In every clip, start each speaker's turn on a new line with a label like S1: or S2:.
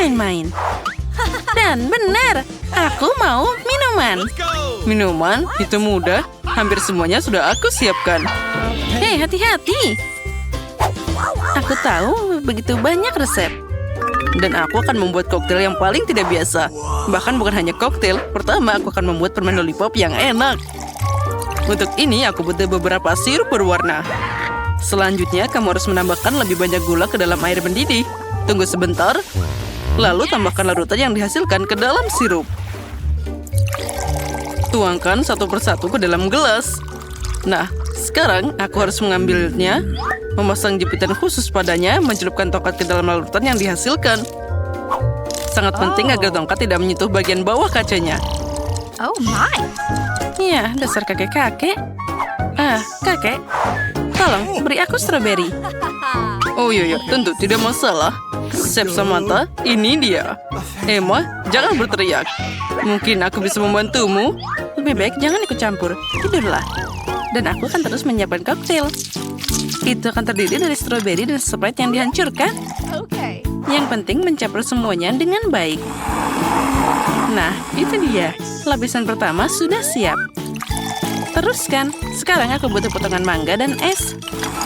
S1: main-main. Dan benar, aku mau minuman. Minuman? Itu mudah. Hampir semuanya sudah aku siapkan. Hei, hati-hati. Aku tahu begitu banyak resep. Dan aku akan membuat koktail yang paling tidak biasa. Bahkan bukan hanya koktail. Pertama, aku akan membuat permen lollipop yang enak. Untuk ini, aku butuh beberapa sirup berwarna. Selanjutnya, kamu harus menambahkan lebih banyak gula ke dalam air mendidih. Tunggu sebentar. Lalu tambahkan larutan yang dihasilkan ke dalam sirup. Tuangkan satu persatu ke dalam gelas. Nah, sekarang aku harus mengambilnya, memasang jepitan khusus padanya, mencelupkan tongkat ke dalam larutan yang dihasilkan. Sangat penting agar tongkat tidak menyentuh bagian bawah kacanya.
S2: Oh my.
S1: Ya, dasar kakek-kakek. Kakek, tolong beri aku stroberi. Oh iya, tentu tidak masalah. Chef Samantha, ini dia. Emma, jangan berteriak. Mungkin aku bisa membantumu. Lebih baik jangan ikut campur. Tidurlah. Dan aku akan terus menyiapkan koktail. Itu akan terdiri dari stroberi dan Sprite yang dihancurkan.
S2: Okay.
S1: Yang penting mencampur semuanya dengan baik. Nah, itu dia. Lapisan pertama sudah siap. Teruskan. Sekarang aku butuh potongan mangga dan es.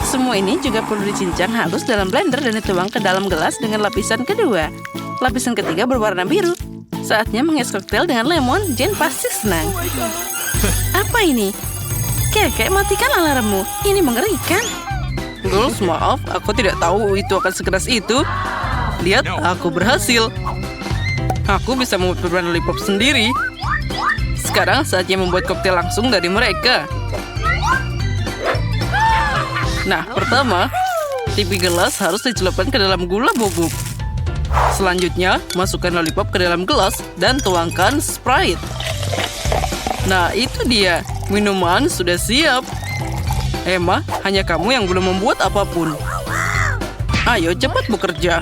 S1: Semua ini juga perlu dicincang halus dalam blender dan dituang ke dalam gelas dengan lapisan kedua. Lapisan ketiga berwarna biru. Saatnya menghias koktail dengan lemon. Jane pasti senang. Apa ini? Kakek, matikan alarmmu. Ini mengerikan. Girls, maaf. Aku tidak tahu itu akan sekeras itu. Lihat, aku berhasil. Aku bisa membuat permen lollipop sendiri. Sekarang saatnya membuat koktail langsung dari mereka. Nah, pertama, tipi gelas harus dicelupkan ke dalam gula bubuk. Selanjutnya, masukkan lollipop ke dalam gelas dan tuangkan Sprite. Nah, itu dia. Minuman sudah siap. Emma, hanya kamu yang belum membuat apapun. Ayo, cepat bekerja.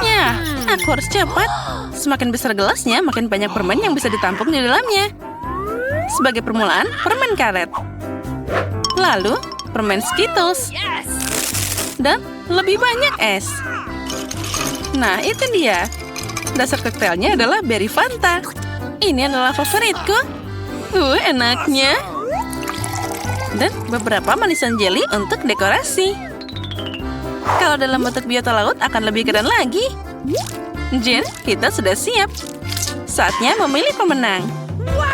S1: Ya, aku harus cepat. Semakin besar gelasnya, makin banyak permen yang bisa ditampung di dalamnya. Sebagai permulaan, permen karet. Lalu, permen Skittles. Dan lebih banyak es. Nah, itu dia. Dasar koktailnya adalah berry Fanta. Ini adalah favoritku. Enaknya. Dan beberapa manisan jelly untuk dekorasi. Kalau dalam bentuk biota laut akan lebih keren lagi. Jane, kita sudah siap. Saatnya memilih pemenang.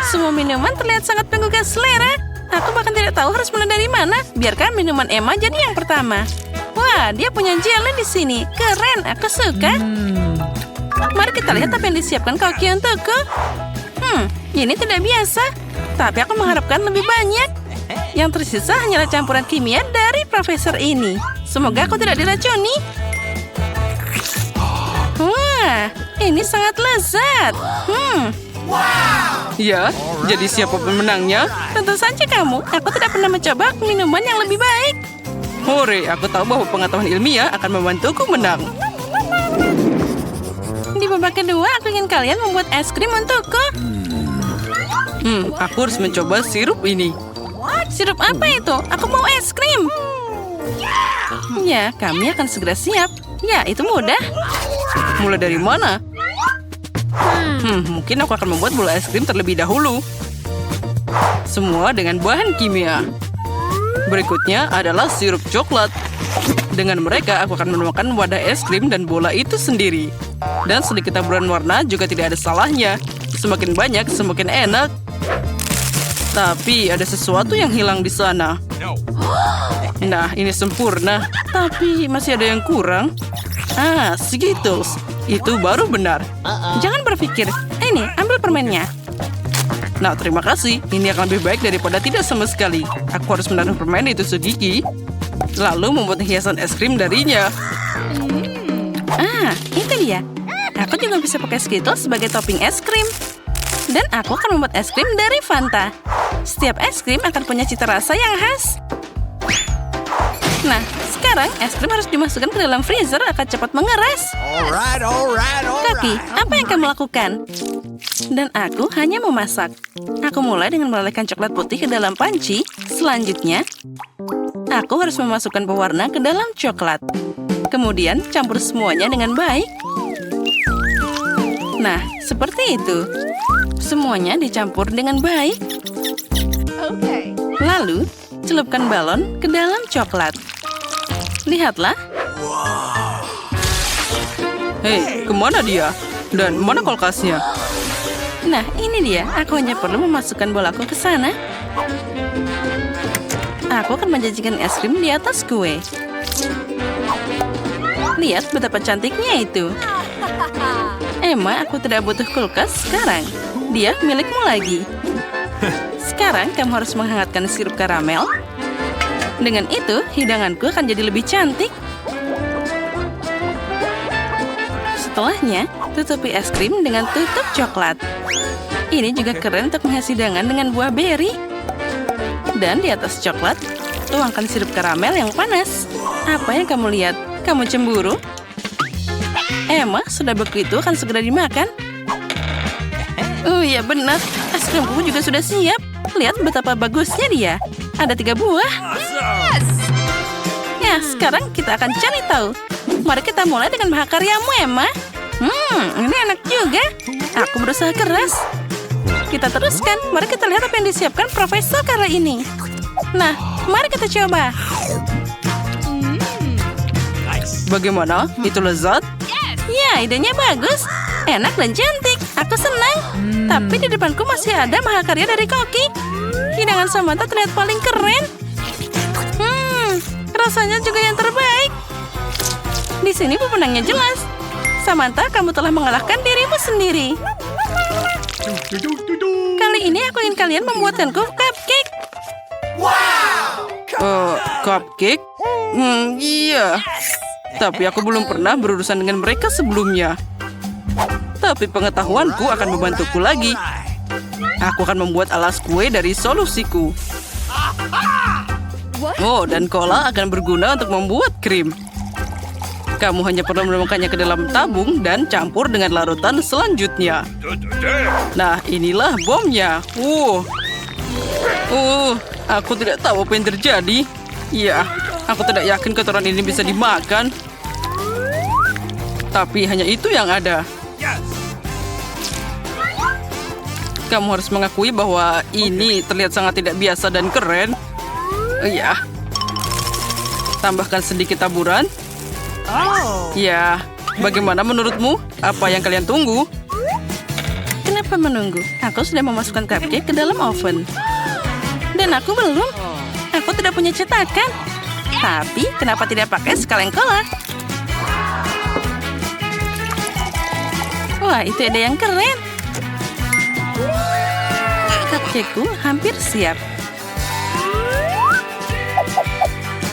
S1: Semua minuman terlihat sangat menggugah selera. Aku bahkan tidak tahu harus mulai dari mana. Biarkan minuman Emma jadi yang pertama. Wah, dia punya jelly di sini. Keren, aku suka. Mari kita lihat apa yang disiapkan Koki untukku. Ini tidak biasa. Tapi aku mengharapkan lebih banyak. Yang tersisa hanyalah campuran kimia dari profesor ini. Semoga aku tidak diracuni. Wah, ini sangat lezat. Ya, jadi siapa pemenangnya? Tentu saja kamu. Aku tidak pernah mencoba minuman yang lebih baik. Hore, aku tahu bahwa pengetahuan ilmiah akan membantuku menang. Di babak kedua, aku ingin kalian membuat es krim untukku. Aku harus mencoba sirup ini. Sirup apa itu? Aku mau es krim. Ya, kami akan segera siap. Ya, itu mudah. Mulai dari mana? Mungkin aku akan membuat bola es krim terlebih dahulu. Semua dengan bahan kimia. Berikutnya adalah sirup coklat. Dengan mereka, aku akan menemukan wadah es krim dan bola itu sendiri. Dan sedikit taburan warna juga tidak ada salahnya. Semakin banyak, semakin enak. Tapi ada sesuatu yang hilang di sana. Nah, ini sempurna. Tapi masih ada yang kurang. Skittles. Itu baru benar. Jangan berpikir. Ini, ambil permennya. Nah, terima kasih. Ini akan lebih baik daripada tidak sama sekali. Aku harus menaruh permen itu segigi. Lalu membuat hiasan es krim darinya. Itu dia. Aku juga bisa pakai Skittles sebagai topping es krim. Dan aku akan membuat es krim dari Fanta. Setiap es krim akan punya cita rasa yang khas. Nah, sekarang es krim harus dimasukkan ke dalam freezer akan cepat mengeras. Koki, apa yang kamu lakukan? Dan aku hanya memasak. Aku mulai dengan melelehkan coklat putih ke dalam panci. Selanjutnya, aku harus memasukkan pewarna ke dalam coklat. Kemudian, campur semuanya dengan baik. Nah, seperti itu. Semuanya dicampur dengan baik.
S2: Okay.
S1: Lalu, celupkan balon ke dalam coklat. Lihatlah. Hei, kemana dia? Dan mana kulkasnya? Nah, ini dia. Aku hanya perlu memasukkan bolaku ke sana. Aku akan menjanjikan es krim di atas kue. Lihat betapa cantiknya itu. Emma, aku tidak butuh kulkas sekarang. Dia milikmu lagi. Sekarang kamu harus menghangatkan sirup karamel. Dengan itu, hidanganku akan jadi lebih cantik. Setelahnya, tutupi es krim dengan tutup coklat. Ini juga keren untuk menghias hidangan dengan buah beri. Dan di atas coklat, tuangkan sirup karamel yang panas. Apa yang kamu lihat? Kamu cemburu? Emma, sudah begitu akan segera dimakan. Oh iya benar, es krimku juga sudah siap. Lihat betapa bagusnya dia. Ada 3 buah. Ya, sekarang kita akan cari tahu. Mari kita mulai dengan mahakaryamu, Emma. Ini enak juga. Aku berusaha keras. Kita teruskan. Mari kita lihat apa yang disiapkan Profesor kali ini. Nah, mari kita coba. Bagaimana? Itu lezat? Ya, idenya bagus. Enak dan cantik. Aku senang. Tapi di depanku masih ada mahakarya dari Koki. Hidangan Samantha terlihat paling keren. Rasanya juga yang terbaik. Di sini pemenangnya jelas. Samantha, kamu telah mengalahkan dirimu sendiri. Kali ini aku ingin kalian membuatkanku cupcake. Cupcake? Iya. Tapi aku belum pernah berurusan dengan mereka sebelumnya. Tapi pengetahuanku akan membantuku lagi. Aku akan membuat alas kue dari solusiku. Oh, dan cola akan berguna untuk membuat krim. Kamu hanya perlu menemukannya ke dalam tabung dan campur dengan larutan selanjutnya. Nah, inilah bomnya. Aku tidak tahu apa yang terjadi. Ya, aku tidak yakin kotoran ini bisa dimakan. Tapi hanya itu yang ada. Kamu harus mengakui bahwa ini terlihat sangat tidak biasa dan keren. Ya. Tambahkan sedikit taburan. Ya, bagaimana menurutmu? Apa yang kalian tunggu? Kenapa menunggu? Aku sudah memasukkan cupcake ke dalam oven. Dan aku belum. Aku tidak punya cetakan. Tapi, kenapa tidak pakai sekaleng cola? Wah, itu ide yang keren. Cupcakeku hampir siap.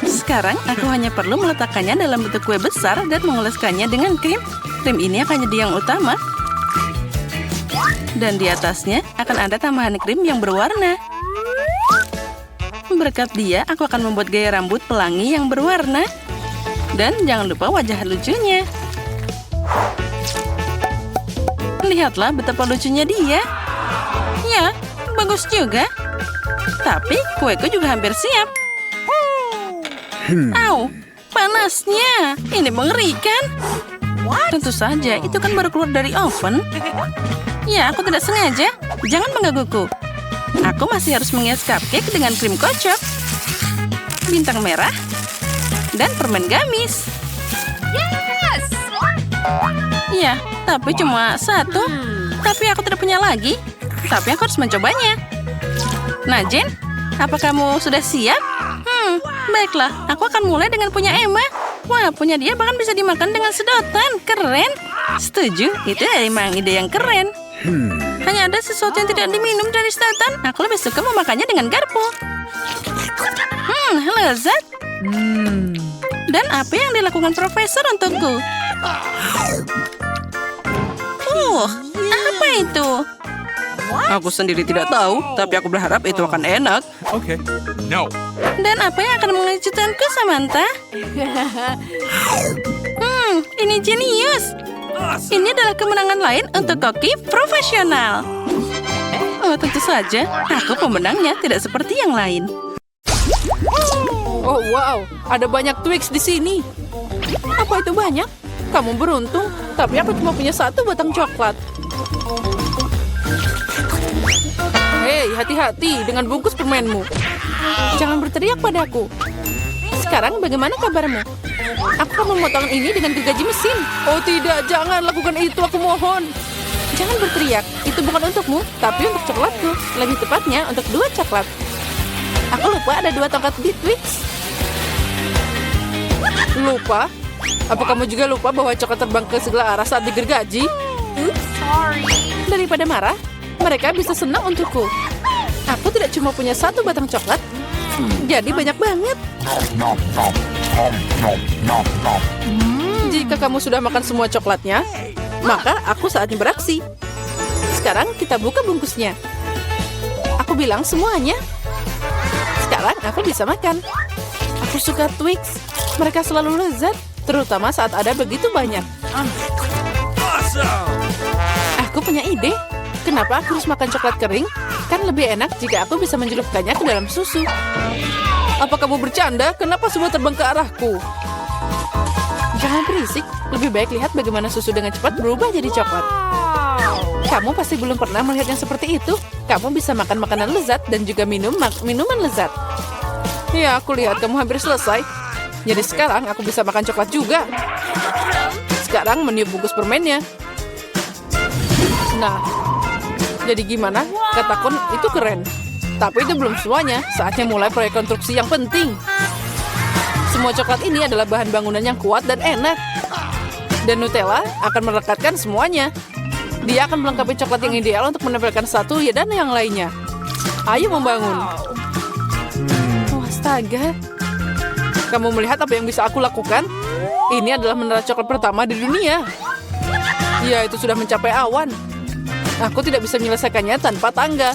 S1: Sekarang aku hanya perlu meletakkannya dalam bentuk kue besar dan mengoleskannya dengan krim. Krim ini akan jadi yang utama. Dan di atasnya akan ada tambahan krim yang berwarna. Berkat dia, aku akan membuat gaya rambut pelangi yang berwarna. Dan jangan lupa wajah lucunya. Lihatlah betapa lucunya dia. Ya, bagus juga. Tapi kueku juga hampir siap. Au, panasnya. Ini mengerikan. Tentu saja, itu kan baru keluar dari oven. Ya, aku tidak sengaja. Jangan menggangguku. Aku masih harus menghias cupcake dengan krim kocok, bintang merah, dan permen gamis.
S2: Yes!
S1: Ya, tapi cuma satu. Tapi aku tidak punya lagi. Tapi aku harus mencobanya. Nah, Jen, apa kamu sudah siap? Baiklah, aku akan mulai dengan punya Emma. Wah, punya dia bahkan bisa dimakan dengan sedotan. Keren. Setuju, itu emang ide yang keren. Hanya ada sesuatu yang tidak diminum dari sedotan. Aku lebih suka memakannya dengan garpu. Lezat. Dan apa yang dilakukan Profesor untukku? Apa itu? Aku sendiri tidak tahu, tapi aku berharap itu akan enak.
S3: Okay. No.
S1: Dan apa yang akan mengejutkanku, Samantha? Ini jenius. Ini adalah kemenangan lain untuk koki profesional. Oh, tentu saja. Aku pemenangnya, tidak seperti yang lain.
S4: Oh, wow. Ada banyak Twix di sini.
S1: Apa itu banyak? Kamu beruntung, tapi aku cuma punya satu batang coklat. Hei, hati-hati dengan bungkus permenmu. Jangan berteriak padaku. Sekarang bagaimana kabarmu? Aku akan memotong ini dengan gergaji mesin. Oh tidak, jangan lakukan itu, aku mohon. Jangan berteriak, itu bukan untukmu, tapi untuk coklatku. Lebih tepatnya untuk 2 coklat. Aku lupa ada 2 tongkat di Twix. Lupa? Apa kamu juga lupa bahwa coklat terbang ke segala arah saat digergaji?
S2: Oops, sorry.
S1: Daripada marah, mereka bisa senang untukku. Aku tidak cuma punya 1 batang coklat, jadi banyak banget. Jika kamu sudah makan semua coklatnya, maka aku saatnya beraksi. Sekarang kita buka bungkusnya. Aku bilang semuanya. Sekarang aku bisa makan. Aku suka Twix. Mereka selalu lezat, terutama saat ada begitu banyak. Aku punya ide. Kenapa aku harus makan coklat kering? Kan lebih enak jika aku bisa mencelupkannya ke dalam susu. Apa kamu bercanda? Kenapa semua terbang ke arahku? Jangan berisik. Lebih baik lihat bagaimana susu dengan cepat berubah jadi coklat. Kamu pasti belum pernah melihat yang seperti itu. Kamu bisa makan makanan lezat dan juga minuman lezat. Ya, aku lihat kamu hampir selesai. Jadi sekarang aku bisa makan coklat juga. Sekarang meniup bungkus permennya. Nah, jadi gimana? Katakan itu keren. Tapi itu belum semuanya. Saatnya mulai proyek konstruksi yang penting. Semua coklat ini adalah bahan bangunan yang kuat dan enak. Dan Nutella akan merekatkan semuanya. Dia akan melengkapi coklat yang ideal untuk menempelkan satu dan yang lainnya. Ayo membangun. Oh, astaga. Kamu melihat apa yang bisa aku lakukan? Ini adalah menara coklat pertama di dunia. Ya, itu sudah mencapai awan. Aku tidak bisa menyelesaikannya tanpa tangga.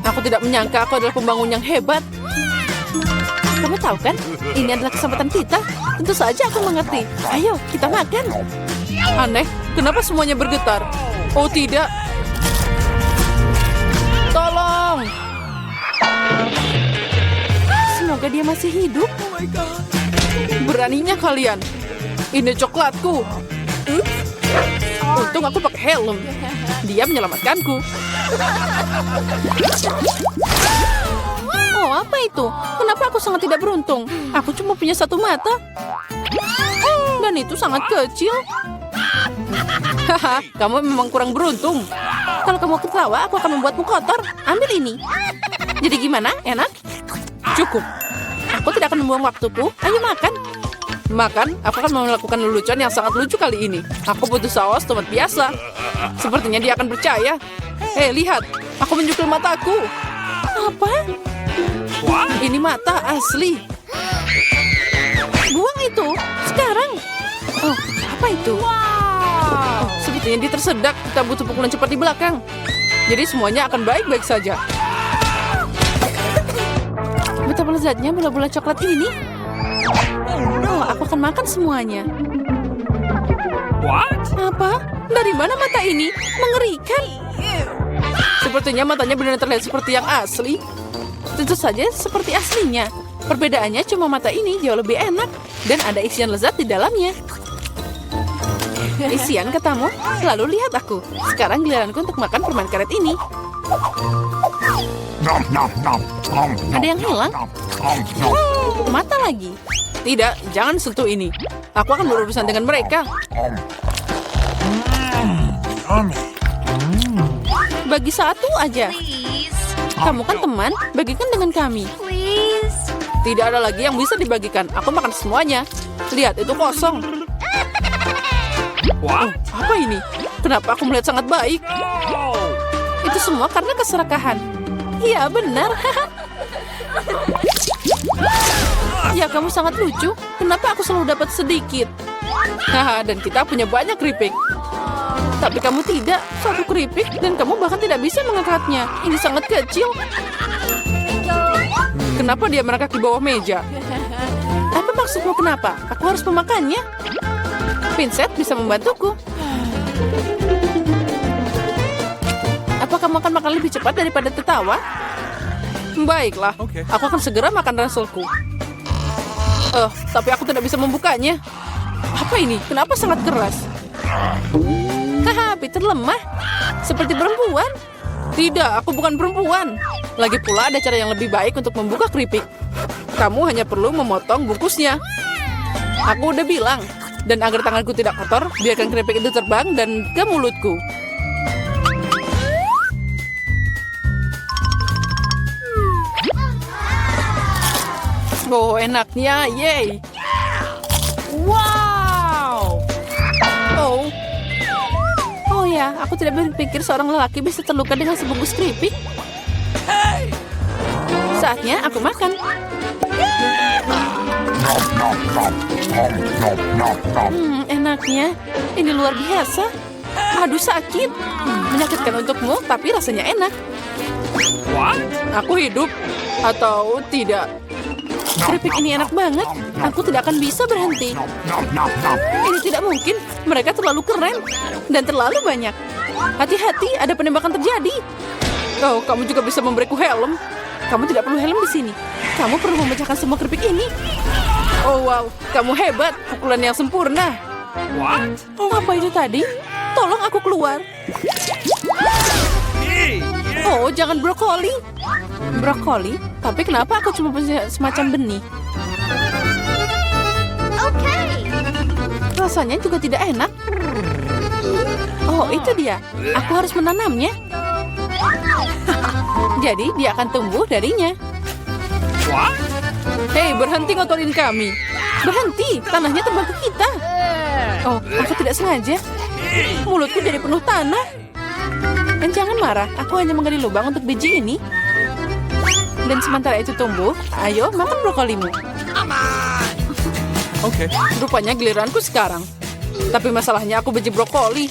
S1: Aku tidak menyangka aku adalah pembangun yang hebat. Kamu tahu kan? Ini adalah kesempatan kita. Tentu saja aku mengerti. Ayo, kita makan. Aneh, kenapa semuanya bergetar? Oh tidak. Tolong. Semoga dia masih hidup. Beraninya kalian. Ini coklatku. Untung aku pakai helm. Dia menyelamatkanku. Oh, apa itu? Kenapa aku sangat tidak beruntung? Aku cuma punya 1 mata. Dan itu sangat kecil. Haha, kamu memang kurang beruntung. Kalau kamu ketawa, aku akan membuatmu kotor. Ambil ini. Jadi gimana? Enak? Cukup. Aku tidak akan membuang waktuku. Ayo makan. Makan, aku akan melakukan lelucon yang sangat lucu kali ini. Aku butuh saus tomat biasa. Sepertinya dia akan percaya. Hei, lihat. Aku menjukul mataku. Apa? Ini mata asli. Buang itu. Sekarang. Oh, apa itu? Oh, sepertinya dia tersedak. Kita butuh pukulan cepat di belakang. Jadi semuanya akan baik-baik saja. Betapa lezatnya bola-bola coklat ini. Oh, aku akan makan semuanya. Apa? Dari mana mata ini? Mengerikan. Sepertinya matanya benar terlihat seperti yang asli. Tentu saja seperti aslinya. Perbedaannya cuma mata ini jauh lebih enak. Dan ada isian lezat di dalamnya. Isian katamu? Lalu lihat aku. Sekarang giliranku untuk makan permen karet ini. Ada yang hilang? Mata lagi. Tidak, jangan sentuh ini. Aku akan berurusan dengan mereka. Bagi 1 aja.
S2: Please.
S1: Kamu kan teman, bagikan dengan kami.
S2: Please.
S1: Tidak ada lagi yang bisa dibagikan. Aku makan semuanya. Lihat, itu kosong. Oh, apa ini? Kenapa aku melihat sangat baik? Itu semua karena keserakahan. Iya, benar. Ya, kamu sangat lucu. Kenapa aku selalu dapat sedikit? Haha, dan kita punya banyak keripik. Tapi kamu tidak. 1 keripik dan kamu bahkan tidak bisa mengangkatnya. Ini sangat kecil. Kenapa dia merangkak di bawah meja? Apa maksudmu kenapa? Aku harus memakannya. Vincent bisa membantuku. Apa kamu akan makan lebih cepat daripada tertawa? Baiklah, aku akan segera makan ranselku. Tapi aku tidak bisa membukanya. Apa ini? Kenapa sangat keras? Haha, Peter lemah. Seperti perempuan. Tidak, aku bukan perempuan. Lagi pula ada cara yang lebih baik untuk membuka keripik. Kamu hanya perlu memotong bungkusnya. Aku udah bilang. Dan agar tanganku tidak kotor, biarkan keripik itu terbang dan ke mulutku. Oh, enaknya. Yeay. Wow. Oh. Oh ya, aku tidak berpikir seorang lelaki bisa terluka dengan sebungkus keripik. Saatnya aku makan. Enaknya. Ini luar biasa. Aduh, sakit. Menyakitkan untukmu, tapi rasanya enak. Aku hidup atau tidak? Keripik ini enak banget. Aku tidak akan bisa berhenti. Ini tidak mungkin. Mereka terlalu keren dan terlalu banyak. Hati-hati, ada penembakan terjadi. Oh, kamu juga bisa memberiku helm. Kamu tidak perlu helm di sini. Kamu perlu memecahkan semua keripik ini. Oh wow, kamu hebat. Pukulan yang sempurna. Oh, apa itu tadi? Tolong aku keluar. Oh, jangan brokoli. Brokoli? Tapi kenapa aku cuma punya semacam benih?
S2: Okay.
S1: Rasanya juga tidak enak. Oh, itu dia. Aku harus menanamnya. Jadi dia akan tumbuh darinya. Hei, berhenti ngotorin kami. Berhenti, tanahnya terbang ke kita. Oh, aku tidak sengaja. Mulutku jadi penuh tanah. Dan jangan marah, aku hanya menggali lubang untuk biji ini. Dan sementara itu tumbuh, ayo makan brokolimu.
S3: Oke.
S1: Rupanya giliranku sekarang. Tapi masalahnya aku benci brokoli.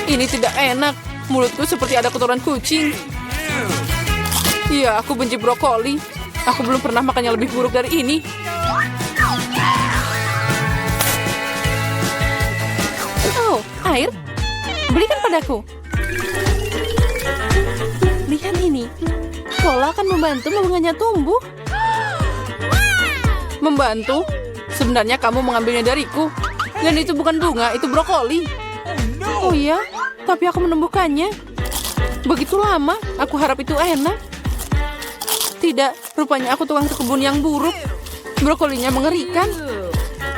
S1: Ini tidak enak. Mulutku seperti ada kotoran kucing. Iya, aku benci brokoli. Aku belum pernah makan yang lebih buruk dari ini. Oh, air. Berikan padaku. Lihat ini. Cola akan membantu bunganya tumbuh. Membantu? Sebenarnya kamu mengambilnya dariku. Dan itu bukan bunga, itu brokoli. Oh iya? Tapi aku menumbuhkannya. Begitu lama, aku harap itu enak. Tidak, rupanya aku tukang kebun yang buruk. Brokolinya mengerikan.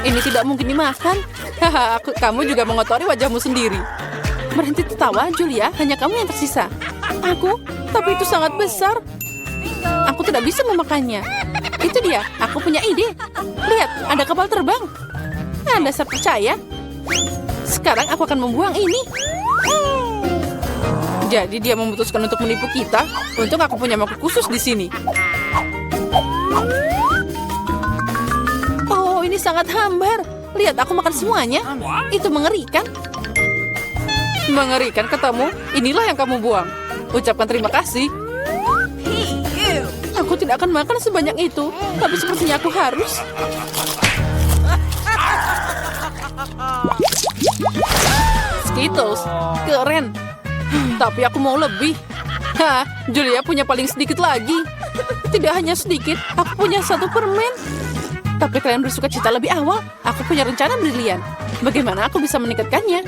S1: Ini tidak mungkin dimakan. Haha, kamu juga mengotori wajahmu sendiri. Berhenti tertawa, Julia. Hanya kamu yang tersisa. Aku? Tapi itu sangat besar. Aku tidak bisa memakannya. Itu dia, aku punya ide. Lihat, ada kapal terbang. Anda percaya? Sekarang aku akan membuang ini. Jadi dia memutuskan untuk menipu kita. Untung aku punya mangkuk khusus di sini. Oh, ini sangat hambar. Lihat, aku makan semuanya. Itu mengerikan. Mengerikan katamu? Inilah yang kamu buang. Ucapkan terima kasih. Aku tidak akan makan sebanyak itu. Tapi sepertinya aku harus. Skittles, keren. Tapi aku mau lebih. Hah, Julia punya paling sedikit lagi. Tidak hanya sedikit, aku punya satu permen. Tapi kalian bersuka cita lebih awal. Aku punya rencana brilian. Bagaimana aku bisa meningkatkannya?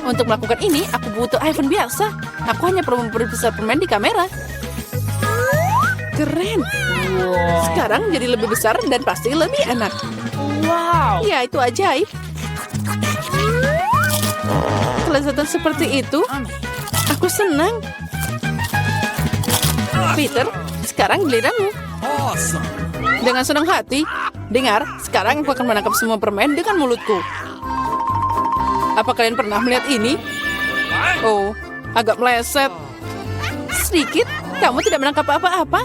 S1: Untuk melakukan ini, aku butuh iPhone biasa. Aku hanya perlu memperbesar permen di kamera. Keren. Sekarang jadi lebih besar dan pasti lebih enak. Wow. Ya, itu ajaib. Kelezatan seperti itu, aku senang. Peter, sekarang giliranmu. Dengan senang hati. Dengar, sekarang aku akan menangkap semua permen dengan mulutku. Apa kalian pernah melihat ini? Oh, agak meleset. Sedikit, kamu tidak menangkap apa-apa.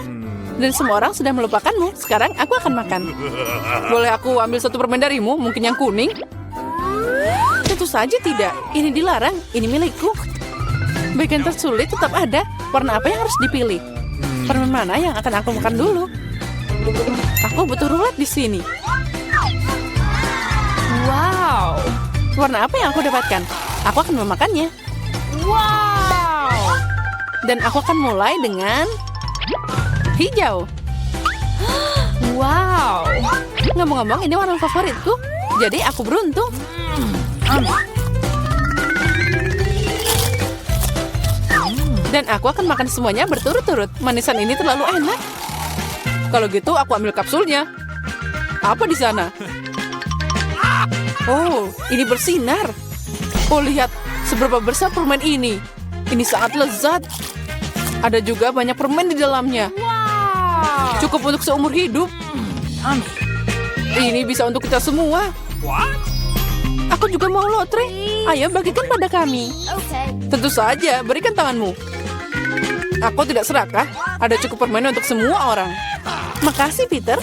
S1: Dan semua orang sudah melupakanmu. Sekarang aku akan makan. Boleh aku ambil satu permen darimu? Mungkin yang kuning? Tentu saja tidak. Ini dilarang. Ini milikku. Bagian tersulit tetap ada. Warna apa yang harus dipilih? Permen mana yang akan aku makan dulu? Aku butuh rulet di sini. Wow. Warna apa yang aku dapatkan? Aku akan memakannya. Wow. Dan aku akan mulai dengan hijau. Wow.
S3: Ngomong-ngomong, ini warna favoritku. Jadi aku beruntung. Dan aku akan makan semuanya berturut-turut. Manisan ini terlalu enak. Kalau gitu, aku ambil kapsulnya. Apa di sana? Oh, ini bersinar. Oh, lihat seberapa besar permen ini. Ini sangat lezat. Ada juga banyak permen di dalamnya. Cukup untuk seumur hidup. Ini bisa untuk kita semua. Aku juga mau lotre. Ayo bagikan pada kami.
S2: Okay.
S3: Tentu saja, berikan tanganmu. Aku tidak serakah. Ada cukup permen untuk semua orang. Makasih, Peter.